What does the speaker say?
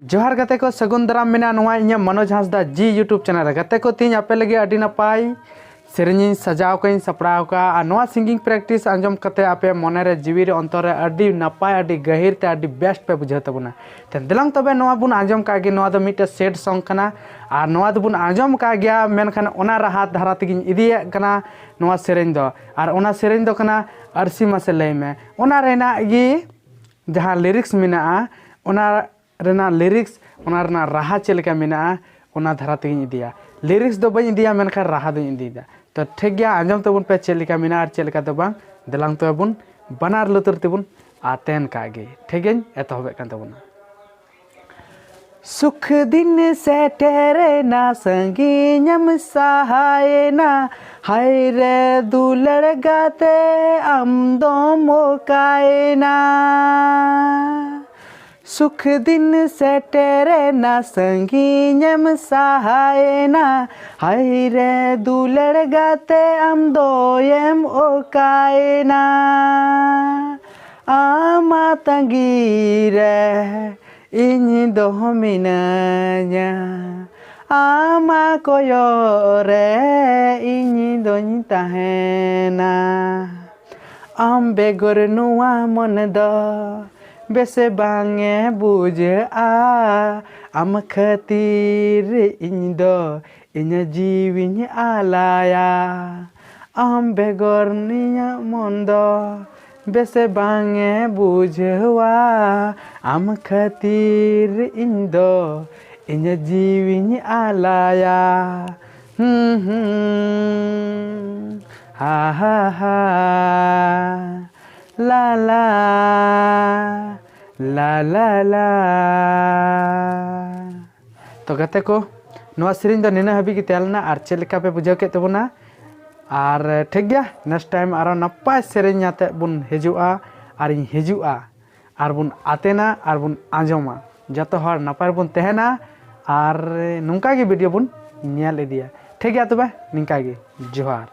जोहार गाते को सगुन दाराम मेना नोआ इᱧ मनोज हांसदा जी यूट्यूब चैनल गाते को तीन आपे लगे अडी नपाय सेरेनी सजाव कई सपड़ाव का आ नोआ सिंगिंग प्रैक्टिस आंजम कते आपे मने रे जीवी रे अंतर रे अडी नपाय अडी गहिर ते अडी बेस्ट पे बुझे तबना ते दिलंग तबे नोआ बुन आंजम का गे नोआ दो मिटे सेट सॉन्ग कना आ नोआ दो बुन आंजम का गया मेनखान ओना राहत धारा तगिन इदिए कना नोआ सेरेन दो आर ओना सेरेन दो कना अरसी मासे लय में ओना रेना गी जहां लिरिक्स मेना ओना रेना लिरिक्स ओना रेना राहा चेलका मेना ओना धारा तगिन इदिया लिरिक्स दो बई इदिया मेनखान राहा दो इदिदा तो ठीक गया आंजम तबुन पे चेलका मेना आर चेलका दो बांग दिलांग तबुन बनार लुतुर तबुन आतेन कागे ठीक है एतहबे कान तबुना सुख दिन सेटेरे ना संगीनम सहाय ना हाय रे दुलड़ गाते आम दो मोकाए ना सुख दिन सेटेरे ना संगीनम सहाय ना हाय रे दुलड़ गाते आम दो एम ओकाए ना आमा तंगीरे ᱤᱧ ᱫᱚ ᱢᱤᱱᱟᱹᱧᱟ ᱟᱢᱟ ᱠᱚᱭᱚᱜ ᱨᱮ ᱤᱧ ᱫᱚᱧ ᱛᱟᱦᱮᱱᱟ ᱟᱢ ᱵᱮᱜᱚᱨ ᱱᱚᱣᱟ ᱢᱚᱱ ᱫᱚ ᱵᱮᱥ ᱵᱟᱝᱮ ᱵᱩᱡᱷᱟᱹᱜᱼᱟ ᱟᱢ ᱠᱷᱟᱹᱛᱤᱨ ᱤᱧ ᱫᱚ ᱤᱧᱟᱹᱜ ᱡᱤᱣᱤᱧ ᱟᱞᱟᱭᱟ ᱟᱢ ᱵᱮᱜᱚᱨ ᱤᱧᱟᱹᱜ ᱢᱚᱱ ᱫᱚ बेसे बांगे बुझवा आम खातिर इन दो इन जीवी आलाया हा हा हा ला ला ला ला ला तो गाते को नोआ सेरेन दो निना हबी की तेलना आर चेलका पे बुझाव के तबना और ठीक गया नेक्स्ट टाइम आरो नपाय सेरेन आते बुन हिजुआ और इन हिजुआ और बुन आतेना और बुन आंजमा जतो हर नपाय बुन तहना और नुंका गे वीडियो बुन नेल इदिया ठीक गया तबे निंका गे जोहार।